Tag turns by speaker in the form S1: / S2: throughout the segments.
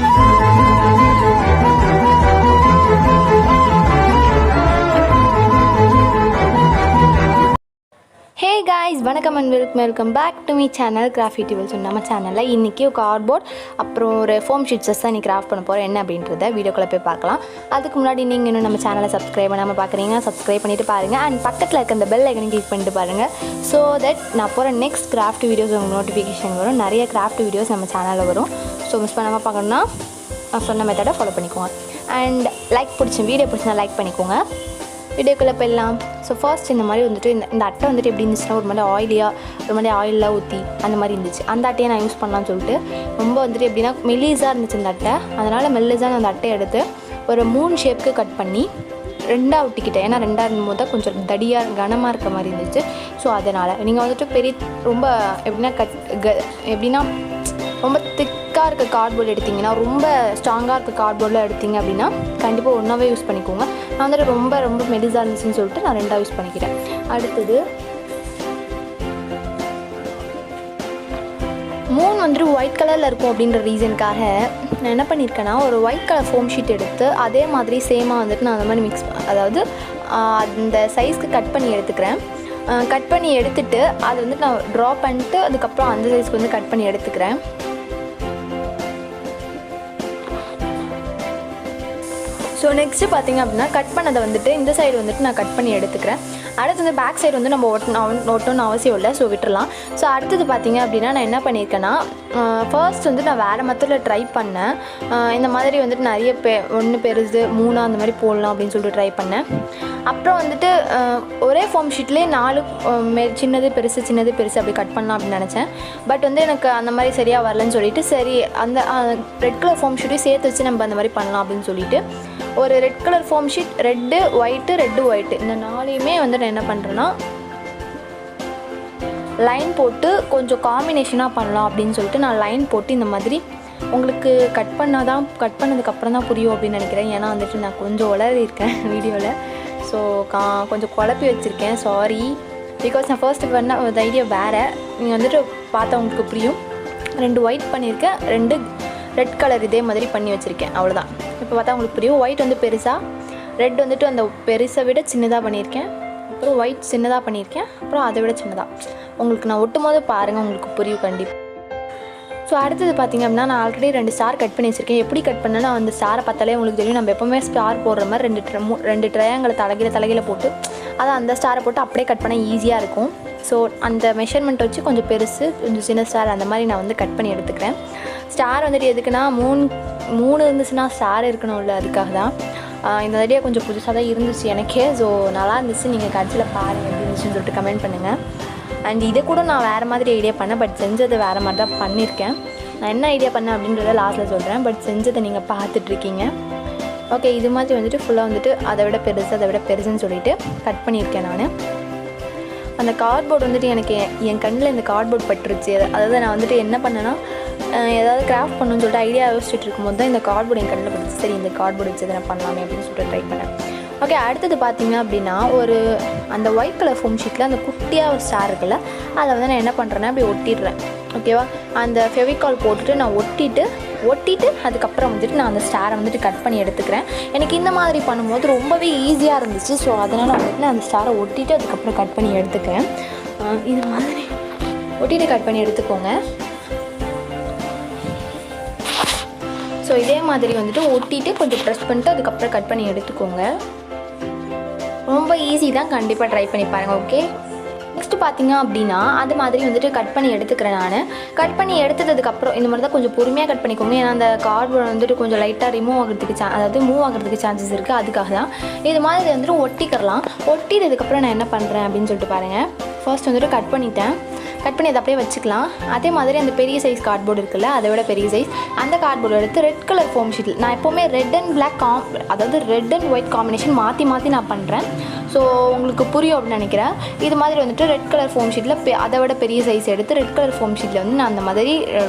S1: Hey guys, வணக்கம் and welcome back to my channel CRAFFITY. நம்ம சேனலில் இன்றைக்கி கார்ட்போர்ட் அப்புறம் ஒரு ஃபோம் ஷீட்ஸஸ் தான் இன்றைக்கி கிராஃப்ட் பண்ண போகிறோம். என்ன அப்படின்றத வீடியோக்குள்ளே போய் பார்க்கலாம். அதுக்கு முன்னாடி நீங்கள் இன்னும் நம்ம சேனலை சப்ஸ்கிரைப் பண்ணாமல் பார்க்குறீங்க, சப்ஸ்கிரைப் பண்ணிவிட்டு பாருங்கள். அண்ட் பக்கத்தில் இருக்க அந்த பெல் ஐக்கனை கிளிக் பண்ணிட்டு பாருங்கள். ஸோ தட் நான் போகிற நெக்ஸ்ட் கிராஃப்ட் வீடியோஸ் உங்களுக்கு நோட்டிஃபிகேஷன் வரும். நிறைய கிராஃப்ட் வீடியோஸ் நம்ம சேனலில் வரும். ஸோ மிஸ் பண்ணாமல் பார்க்கணுன்னா நான் சொன்ன மெத்தடை ஃபாலோ பண்ணிக்கோங்க. அண்ட் வீடியோ பிடிச்சினா லைக் பண்ணிக்கோங்க. வீடியோக்குள்ளே போயிடலாம். ஸோ ஃபர்ஸ்ட் இந்த மாதிரி வந்துட்டு இந்த அட்டை வந்துட்டு எப்படி இருந்துச்சுன்னா ஒரு மாதிரி ஆயிலில் ஊற்றி அந்த மாதிரி இருந்துச்சு. அந்த அட்டையை நான் யூஸ் பண்ணலான்னு சொல்லிட்டு ரொம்ப வந்துட்டு எப்படின்னா மெல்லிஸாக இருந்துச்சு இந்த அட்டை. அதனால் மெல்லிஸாக அந்த அட்டையை எடுத்து ஒரு 3 ஷேப்புக்கு கட் பண்ணி 2ஆக ஒட்டிக்கிட்டேன். ஏன்னா 2ஆக இருக்கும்போது தான் கொஞ்சம் கனமாக இருக்க மாதிரி இருந்துச்சு. ஸோ அதனால் நீங்கள் வந்துட்டு ரொம்ப எப்படின்னா ரொம்ப திக்காக இருக்க கார்ட்போர்டு எடுத்திங்கன்னா, ரொம்ப ஸ்ட்ராங்காக இருக்க கார்ட்போர்டில் எடுத்திங்க அப்படின்னா கண்டிப்பாக ஒன்றாவே யூஸ் பண்ணிக்கோங்க. நான் வந்துட்டு ரொம்ப மெலிசாக இருந்துச்சுன்னு சொல்லிட்டு நான் 2ஆக யூஸ் பண்ணிக்கிறேன். அடுத்தது 3 வந்துட்டு ஒயிட் கலரில் இருக்கும் அப்படின்ற ரீசனுக்காக நான் என்ன பண்ணியிருக்கேன்னா ஒரு ஒயிட் கலர் ஃபோம் ஷீட் எடுத்து அதே மாதிரி சேமாக வந்துட்டு நான் அந்த மாதிரி அதாவது அந்த சைஸ்க்கு கட் பண்ணி எடுத்துக்கிறேன். கட் பண்ணி எடுத்துகிட்டு அதை வந்துட்டு நான் ட்ரா பண்ணிட்டு அதுக்கப்புறம் அந்த சைஸ்க்கு வந்து கட் பண்ணி எடுத்துக்கிறேன். ஸோ நெக்ஸ்ட்டு பார்த்திங்க அப்படின்னா கட் பண்ணதை வந்துட்டு இந்த சைடு வந்துட்டு நான் கட் பண்ணி எடுத்துக்கிறேன். அடுத்து வந்து பேக் சைடு வந்து நம்ம ஒட்டணும்னு அவசியம் இல்லை, ஸோ விட்டுறலாம். ஸோ அடுத்தது பார்த்திங்க அப்படின்னா நான் என்ன பண்ணியிருக்கேன்னா ஃபர்ஸ்ட் வந்து நான் வேறு மெத்தடில் ட்ரை பண்ணேன். இந்த மாதிரி வந்துட்டு நிறைய 1 பெருசு 3 அந்த மாதிரி போடலாம் அப்படின்னு சொல்லிட்டு ட்ரை பண்ணேன். அப்புறம் வந்துட்டு ஒரே ஃபோம் ஷீட்லேயே 4 சின்னது பெருசு அப்படி கட் பண்ணலாம் அப்படின்னு நினச்சேன். பட் வந்து எனக்கு அந்த மாதிரி சரியாக வரலன்னு சொல்லிட்டு சரி அந்த ரெட் கலர் ஃபோம் ஷீட்டையும் சேர்த்து வச்சு நம்ம அந்த மாதிரி பண்ணலாம் அப்படின்னு சொல்லிட்டு ஒரு red colour foam sheet red white இந்த 4யுமே வந்து நான் என்ன பண்ணுறேன்னா லைன் போட்டு கொஞ்சம் காம்பினேஷனாக பண்ணலாம் அப்படின்னு சொல்லிட்டு நான் லைன் போட்டு இந்த மாதிரி உங்களுக்கு கட் பண்ணதுக்கப்புறம் தான் புரியும் அப்படின்னு நினைக்கிறேன். ஏன்னா வந்துட்டு நான் கொஞ்சம் உளறியிருக்கேன் வீடியோவில். ஸோ கொஞ்சம் குழப்பி வச்சுருக்கேன், சாரி. பிகாஸ் நான் ஃபர்ஸ்ட்டு பண்ண ஒரு ஐடியா வேறு. நீங்கள் வந்துட்டு பார்த்தா உங்களுக்கு புரியும். 2 ஒயிட் பண்ணியிருக்கேன், 2 ரெட் கலர் இதே மாதிரி பண்ணி வச்சுருக்கேன், அவ்வளோதான். இப்போ பார்த்தா உங்களுக்கு புரியும். ஒயிட் வந்து பெருசாக, ரெட் வந்துட்டு அந்த பெருசை விட சின்னதாக பண்ணியிருக்கேன், அப்புறம் ஒயிட் சின்னதாக பண்ணியிருக்கேன், அப்புறம் அதை விட சின்னதாக. உங்களுக்கு நான் ஒட்டும் போது பாருங்கள், உங்களுக்கு புரியும் கண்டிப்பாக. ஸோ அடுத்தது பார்த்திங்க அப்படின்னா நான் ஆல்ரெடி 2 ஸ்டார் கட் பண்ணி வச்சுருக்கேன். எப்படி கட் பண்ணேன்னா அந்த ஸ்டாரை பார்த்தாலே உங்களுக்கு தெரியும். நம்ம எப்போவுமே ஸ்டார் போடுற மாதிரி 2 ட்ரையாங்கிளை தலைகீழ போட்டு அதை அந்த ஸ்டாரை போட்டு அப்படியே கட் பண்ண ஈஸியாக இருக்கும். ஸோ அந்த மெஷர்மெண்ட் வச்சு கொஞ்சம் பெருசு கொஞ்சம் சின்ன ஸ்டார் அந்த மாதிரி நான் வந்து கட் பண்ணி எடுத்துக்கிறேன். ஸ்டார் வந்துட்டு எதுக்குன்னா 3 இருந்துச்சுன்னா ஸ்டார் இருக்கணும்ல, அதுக்காக தான். இந்த ஐடியா கொஞ்சம் புதுசாக தான் இருந்துச்சு எனக்கே. ஸோ நல்லா இருந்துச்சு. நீங்கள் கடைசியில் பாருங்கள் எப்படி இருந்துச்சுன்னு சொல்லிட்டு கமெண்ட் பண்ணுங்கள். அண்ட் இதை கூட நான் வேறு மாதிரி ஐடியா பண்ணேன், பட் செஞ்சது வேறு மாதிரி தான் பண்ணியிருக்கேன். நான் என்ன ஐடியா பண்ணேன் அப்படின்றத லாஸ்ட்டில் சொல்கிறேன், பட் செஞ்சதை நீங்கள் பார்த்துட்ருக்கீங்க. ஓகே, இது மாதிரி வந்துட்டு ஃபுல்லாக வந்துட்டு அதை விட பெருசுன்னு சொல்லிட்டு கட் பண்ணியிருக்கேன் நான். அந்த கார்ட்போர்ட் வந்துட்டு எனக்கு என் கண்ணில் இந்த கார்ட்போர்ட் பட்டுருச்சு. அதாவது நான் வந்துட்டு என்ன பண்ணேன்னா ஏதாவது கிராஃப்ட் பண்ணணும்னு சொல்லிட்டு ஐடியா யோசிச்சுட்டு இருக்கும்போது தான் இந்த கார்ட்போர்டு என் கண்ணில் பட்டுச்சு. சரி, இந்த கார்ட்போர்டு வச்சு நான் பண்ணலாமே அப்படின்னு சொல்லிட்டு ட்ரை பண்ணேன். ஓகே, அடுத்தது பார்த்திங்க அப்படின்னா அந்த ஒயிட் கலர் ஃபோம் ஷீட்டில் அந்த குட்டியாக ஒரு ஸ்டார் இருக்குல்ல, அதை வந்து நான் என்ன பண்ணுறேன்னா அப்படி ஒட்டிடுறேன். ஓகேவா, அந்த ஃபெவிகால் போட்டுட்டு நான் ஒட்டிட்டு அதுக்கப்புறம் வந்துட்டு நான் அந்த ஸ்டாரை வந்துட்டு கட் பண்ணி எடுத்துக்கிறேன். எனக்கு இந்த மாதிரி பண்ணும்போது ரொம்பவே ஈஸியாக இருந்துச்சு. ஸோ அதனால் வந்துட்டு நான் அந்த ஸ்டாரை ஒட்டிட்டு அதுக்கப்புறம் கட் பண்ணி எடுத்துக்கிறேன். இது மாதிரி ஒட்டிட்டு கட் பண்ணி எடுத்துக்கோங்க. ஸோ இதே மாதிரி வந்துட்டு ஒட்டிட்டு கொஞ்சம் ப்ரெஸ் பண்ணிட்டு அதுக்கப்புறம் கட் பண்ணி எடுத்துக்கோங்க. ரொம்ப ஈஸி தான், கண்டிப்பாக ட்ரை பண்ணி பாருங்கள். ஓகே, நெக்ஸ்ட்டு பார்த்திங்க அப்படின்னா அது மாதிரி வந்துட்டு கட் பண்ணி எடுத்துக்கிறேன். நான் கட் பண்ணி எடுத்ததுக்கப்புறம் இந்த மாதிரி தான் கொஞ்சம் பொறுமையாக கட் பண்ணிக்கோங்க. ஏன்னா அந்த கார்ட்போர்டு வந்துட்டு கொஞ்சம் லைட்டாக மூவ் ஆகிறதுக்கு சான்சஸ் இருக்குது. அதுக்காக தான் இது மாதிரி வந்துட்டு ஒட்டிட்டதுக்கப்புறம் நான் என்ன பண்ணுறேன் அப்படின்னு சொல்லிட்டு பாருங்கள். ஃபர்ஸ்ட் வந்துட்டு கட் பண்ணி அதை அப்படியே வச்சுக்கலாம். அதே மாதிரி அந்த பெரிய சைஸ் கார்ட்போர்டு இருக்குல்ல, அதை விட பெரிய சைஸ் அந்த கார்ட்போர்டு எடுத்து ரெட் கலர் ஃபோம் ஷீட்டில் நான் எப்போவுமே ரெட் அண்ட் பிளாக் அதாவது ரெட் அண்ட் ஒயிட் காம்பினேஷன் மாற்றி நான் பண்ணுறேன். ஸோ உங்களுக்கு புரியும் அப்படின்னு நினைக்கிறேன். இது மாதிரி வந்துட்டு ரெட் கலர் ஃபோம் ஷீட்டில் அதை விட பெரிய சைஸ் எடுத்து ரெட் கலர் ஃபோம் ஷீட்டில் வந்து நான் அந்த மாதிரி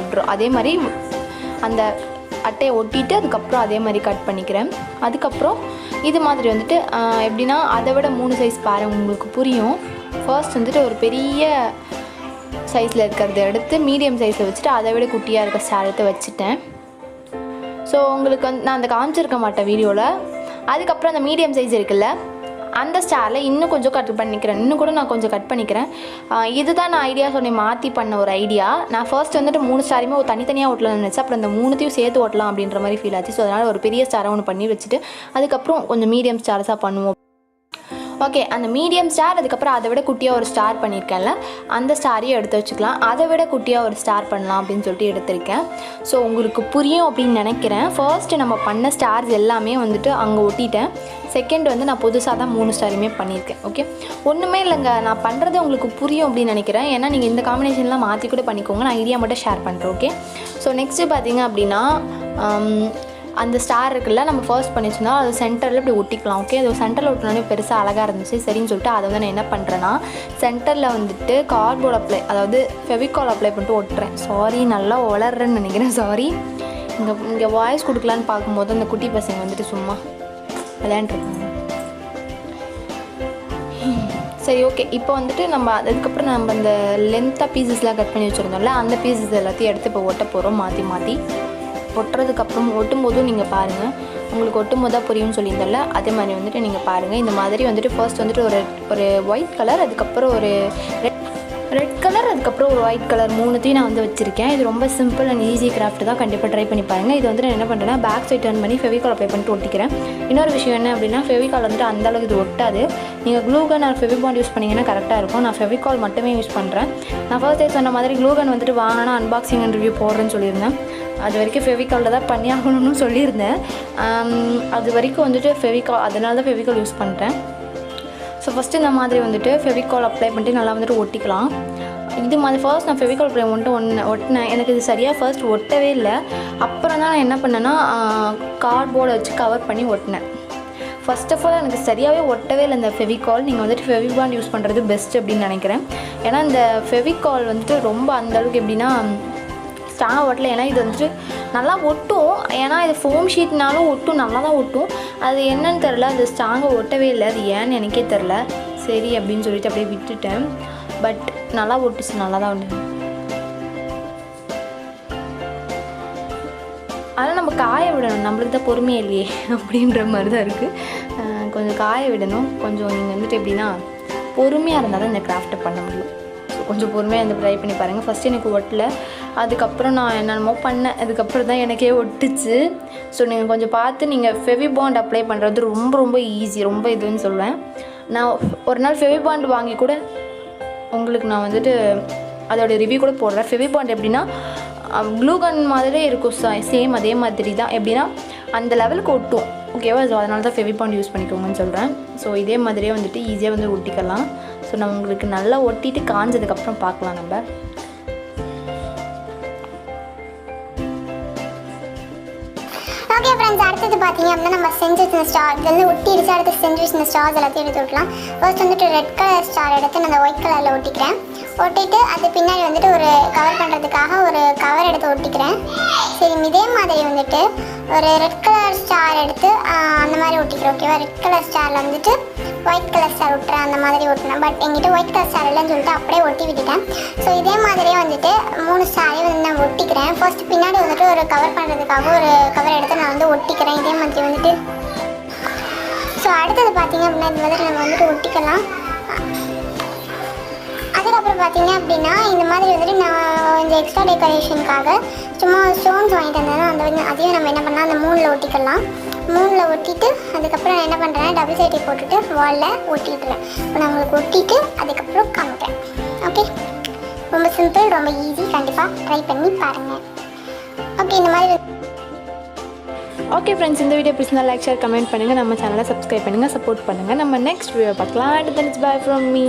S1: அதே மாதிரி அந்த அட்டையை ஒட்டிட்டு அதுக்கப்புறம் அதே மாதிரி கட் பண்ணிக்கிறேன். அதுக்கப்புறம் இது மாதிரி வந்துட்டு எப்படின்னா அதை விட 3 சைஸ் பாருங்கள், உங்களுக்கு புரியும். ஃபர்ஸ்ட் வந்துட்டு ஒரு பெரிய சைஸில் இருக்கிறத எடுத்து மீடியம் சைஸில் வச்சுட்டு அதை விட குட்டியாக இருக்க ஸ்டார் எடுத்து வச்சுட்டேன். ஸோ உங்களுக்கு வந்து நான் அந்த காமிச்சிருக்க மாட்டேன் வீடியோவில். அதுக்கப்புறம் அந்த மீடியம் சைஸ் இருக்குல்ல, அந்த ஸ்டாரில் இன்னும் கொஞ்சம் கட் பண்ணிக்கிறேன். இன்னும் கூட நான் கொஞ்சம் கட் பண்ணிக்கிறேன். இதுதான் நான் ஐடியா சொன்னேன், மாற்றி பண்ண ஒரு ஐடியா. நான் ஃபர்ஸ்ட் வந்துட்டு 3 ஸ்டாரையுமே ஒரு தனித்தனியாக ஓட்டலாம்னு நினச்சேன். அப்புறம் அந்த 3த்தையும் சேர்த்து ஓட்டலாம் அப்படின்ற மாதிரி ஃபீல் ஆச்சு. ஸோ அதனால் ஒரு பெரிய ஸ்டாரை ஒன்று பண்ணி வச்சுட்டு அதுக்கப்புறம் கொஞ்சம் மீடியம் ஸ்டார்ஸாக பண்ணுவோம். ஓகே, அந்த மீடியம் ஸ்டார், அதுக்கப்புறம் அதை விட குட்டியாக ஒரு ஸ்டார் பண்ணியிருக்கேன்ல, அந்த ஸ்டாரையும் எடுத்து வச்சுக்கலாம். அதை விட குட்டியாக ஒரு ஸ்டார் பண்ணலாம் அப்படின்னு சொல்லிட்டு எடுத்திருக்கேன். ஸோ உங்களுக்கு புரியும் அப்படின்னு நினைக்கிறேன். ஃபர்ஸ்ட்டு நம்ம பண்ண ஸ்டார்ஸ் எல்லாமே வந்துட்டு அங்கே ஒட்டிட்டேன். செகண்ட் வந்து நான் புதுசாக தான் 3 ஸ்டாரையுமே பண்ணியிருக்கேன். ஓகே, ஒன்றுமே இல்லைங்க, நான் பண்ணுறது உங்களுக்கு புரியும் அப்படின்னு நினைக்கிறேன். ஏன்னா நீங்கள் இந்த காம்பினேஷன்லாம் மாற்றி கூட பண்ணிக்கோங்க. நான் ஐடியா மட்டும் ஷேர் பண்ணுறேன். ஓகே, ஸோ நெக்ஸ்ட்டு பார்த்திங்க அப்படின்னா அந்த ஸ்டார் இருக்குல்ல, நம்ம ஃபர்ஸ்ட் பண்ணிச்சுன்னா அது சென்டரில் இப்படி ஒட்டிக்கலாம். ஓகே, அது சென்டரில் ஒட்டினாலே பெருசாக அழகாக இருந்துச்சு. சரின்னு சொல்லிட்டு அதை வந்து நான் என்ன பண்ணுறேன்னா, சென்டரில் வந்துட்டு கார்ட்போர்ட் அப்ளை, அதாவது ஃபெவிகால் அப்ளை பண்ணிட்டு ஒட்டுறேன். சாரி, நல்லா வளர்றேன்னு நினைக்கிறேன். சாரி, இங்கே வாய்ஸ் கொடுக்கலான்னு பார்க்கும்போது அந்த குட்டி பசங்க வந்துட்டு சும்மா விளையாண்டுருக்காங்க. சரி, ஓகே, இப்போ வந்துட்டு நம்ம அதுக்கப்புறம் நம்ம அந்த லென்த்தாக பீசஸ்லாம் கட் பண்ணி வச்சுருந்தோம்ல, அந்த பீசஸ் எல்லாத்தையும் எடுத்து இப்போ ஒட்ட போகிறோம். மாற்றி ஒட்டுறதுக்கப்புறம் ஒட்டும்போதும் நீங்கள் பாருங்கள், உங்களுக்கு ஒட்டும்போது தான் புரியும்னு சொல்லியிருந்தோம்ல, அதே மாதிரி வந்துட்டு நீங்கள் பாருங்கள். இந்த மாதிரி வந்துட்டு ஃபர்ஸ்ட் வந்துட்டு ஒரு ஒயிட் கலர், அதுக்கப்புறம் ஒரு ரெட் கலர், அதுக்கப்புறம் ஒரு ஒயிட் கலர், 3த்தையும் நான் வந்து வச்சுருக்கேன். இது ரொம்ப சிம்பிள் அண்ட் ஈஸி கிராஃப்ட் தான். கண்டிப்பாக ட்ரை பண்ணி பாருங்கள். இது வந்து நான் என்ன பண்ணுறேன்னா, பேக் சைட் டர்ன் பண்ணி ஃபெவிகால் அப்ளை பண்ணிட்டு ஒட்டிக்கிறேன். இன்னொரு விஷயம் என்ன அப்படின்னா, ஃபெவிகால் வந்துட்டு அந்தளவுக்கு இது ஒட்டாது. நீங்கள் க்ளூகன் ஆர் ஃபெவிபாண்ட் யூஸ் பண்ணிங்கன்னா கரெக்டாக இருக்கும். நான் ஃபெவிகால் மட்டுமே யூஸ் பண்ணுறேன். நான் ஃபர்ஸ்ட் டைம் சொன்ன மாதிரி க்ளூகன் வந்துட்டு வாங்கினா அன்பாக்சிங் அண்ட் ரிவ்யூ போடுறேன்னு சொல்லியிருந்தேன். அது வரைக்கும் ஃபெவிகாலில் தான் பண்ணி ஆகணும்னு சொல்லியிருந்தேன். அது வரைக்கும் வந்துட்டு ஃபெவிகால், அதனால தான் ஃபெவிகால் யூஸ் பண்ணுறேன். ஸோ ஃபஸ்ட்டு இந்த மாதிரி வந்துட்டு ஃபெவிகால் அப்ளை பண்ணிட்டு நல்லா வந்துட்டு ஒட்டிக்கலாம். இது மாதிரி ஃபர்ஸ்ட் நான் ஃபெவிகால் அப்ளை வந்துட்டு ஒட்டினேன். எனக்கு இது சரியாக ஃபர்ஸ்ட் ஒட்டவே இல்லை. அப்புறம் தான் நான் என்ன பண்ணேன்னா, கார்ட்போர்டை வச்சு கவர் பண்ணி ஒட்டினேன். ஃபர்ஸ்ட் ஆஃப் ஆல் எனக்கு சரியாகவே ஒட்டவே இல்லை இந்த ஃபெவிகால். நீங்கள் வந்துட்டு ஃபெவிபாண்ட் யூஸ் பண்ணுறது பெஸ்ட் அப்படின்னு நினைக்கிறேன். ஏன்னா இந்த ஃபெவிகால் வந்துட்டு ரொம்ப அந்தளவுக்கு எப்படின்னா ஸ்ட்ராங்காக ஒட்டலை. ஏன்னா இது வந்துட்டு நல்லா ஒட்டும், ஏன்னா இது ஃபோம் ஷீட்னாலும் ஒட்டும், நல்லா தான் ஒட்டும். அது என்னன்னு தெரில, அது ஸ்ட்ராங்காக ஒட்டவே இல்லை. அது ஏன்னு எனக்கே தெரில. சரி அப்படின்னு சொல்லிட்டு அப்படியே விட்டுட்டேன். பட் நல்லா ஒட்டுச்சு, நல்லா தான் ஒட்டு. ஆனால் நம்ம காய விடணும், நம்மளுக்கு தான் பொறுமையே இல்லையே அப்படின்ற மாதிரி தான் இருக்குது. கொஞ்சம் காய விடணும். கொஞ்சம் நீங்கள் வந்துட்டு எப்படின்னா பொறுமையாக இருந்தால் தான் இந்த கிராஃப்ட்டை பண்ண முடியும். கொஞ்சம் பொறுமையாக வந்து ட்ரை பண்ணி பாருங்கள். ஃபஸ்ட்டு எனக்கு ஒட்டலை, அதுக்கப்புறம் நான் என்னென்னமோ பண்ணேன், அதுக்கப்புறம் தான் எனக்கே ஒட்டுச்சு. ஸோ நீங்கள் கொஞ்சம் பார்த்து நீங்கள் ஃபெவிபாண்ட் அப்ளை பண்ணுறது ரொம்ப ரொம்ப ஈஸி, ரொம்ப இதுன்னு சொல்லுவேன். நான் ஒரு நாள் ஃபெவிபாண்ட் வாங்கி கூட உங்களுக்கு நான் வந்துட்டு அதோடய ரிவ்யூ கூட போடுறேன். ஃபெவிபாண்ட் எப்படின்னா க்ளூகன் மாதிரியே இருக்கும், சேம் அதே மாதிரி தான். எப்படின்னா அந்த லெவலுக்கு ஒட்டும். ஓகேவா? ஸோ அதனால தான் ஃபெவிபாண்ட் யூஸ் பண்ணிக்கோங்கன்னு சொல்கிறேன். ஸோ இதே மாதிரியே வந்துட்டு ஈஸியாக வந்து ஒட்டிக்கலாம். ஸோ நம்ம உங்களுக்கு நல்லா ஒட்டிட்டு காஞ்சதுக்கப்புறம் பார்க்கலாம் நம்ம.
S2: ஓகே ஃப்ரெண்ட்ஸ், அடுத்தது பார்த்தீங்க அப்படின்னா நம்ம செஞ்சு வச்சிருந்த ஸ்டார் இதெல்லாம் ஒட்டிடுச்சு. அடுத்து செஞ்சு வச்சிருந்த ஸ்டார்ஸ் எல்லாத்தையும் எடுத்து விட்லாம். ஃபர்ஸ்ட் வந்துட்டு ரெட் கலர் ஸ்டார் எடுத்து நான் அந்த ஒயிட் கலரில் ஒட்டிக்கிறேன். ஒட்டிட்டு அது பின்னாடி வந்துட்டு ஒரு கவர் பண்ணுறதுக்காக ஒரு கவர் எடுத்து ஒட்டிக்கிறேன். சரி, இதே மாதிரி வந்துட்டு ஒரு ரெட் கலர் ஸ்டார் எடுத்து அந்த மாதிரி ஒட்டிக்கிறேன். ஓகேவா? ரெட் கலர் ஸ்டாரில் வந்துட்டு ஒயிட் கலர் ஸ்டார் ஒட்டுறேன், அந்த மாதிரி ஒட்டினேன். பட் எங்கிட்ட ஒயிட் கலர் ஸ்டார் இல்லைன்னு சொல்லிட்டு அப்படியே ஒட்டி விட்டுட்டேன். ஸோ இதே மாதிரியே வந்துட்டு 3 ஸ்டாரையும் வந்து நான் ஒட்டிக்கிறேன். ஃபர்ஸ்ட் பின்னாடி வந்துட்டு ஒரு கவர் பண்ணுறதுக்காக ஒரு கவர் எடுத்து நான் வந்து ஒட்டிக்கிறேன். இதே மாதிரி வந்துட்டு ஸோ அடுத்தது பார்த்தீங்க அப்படின்னா இந்த மாதிரி நம்ம வந்துட்டு ஒட்டிக்கலாம். அதுக்கப்புறம் பார்த்தீங்க அப்படின்னா இந்த மாதிரி வந்துட்டு நான் இந்த எக்ஸ்ட்ரா டெக்கரேஷனுக்காக சும்மா ஸ்டோன்ஸ் வாங்கிட்டு வந்தேன். அந்த வந்து அதையும் நம்ம என்ன பண்ணால் அந்த 3ல் ஒட்டிக்கலாம். 3ல் ஒட்டிட்டு அதுக்கப்புறம் நான் என்ன பண்ணுறேன்னா டபுள் சைடை போட்டுட்டு வாலில் ஒட்டிட்டுறேன். இப்போ நான் உங்களுக்கு ஒட்டிட்டு அதுக்கப்புறம் காமிக்கிறேன். ஓகே, ரொம்ப சிம்பிள், ரொம்ப ஈஸி. கண்டிப்பாக ட்ரை பண்ணி பாருங்கள். ஓகே, இந்த மாதிரி.
S1: ஓகே ஃப்ரெண்ட்ஸ், இந்த வீடியோ பிடிச்சிருந்தா லைக், ஷேர், கமெண்ட் பண்ணுங்கள். நம்ம சேனலை சப்ஸ்கிரைப் பண்ணுங்கள், சப்போர்ட் பண்ணுங்கள். நம்ம நெக்ஸ்ட் வீடியோ பார்க்கலாம். அடுத்த பாய் ஃப்ரம் மீ.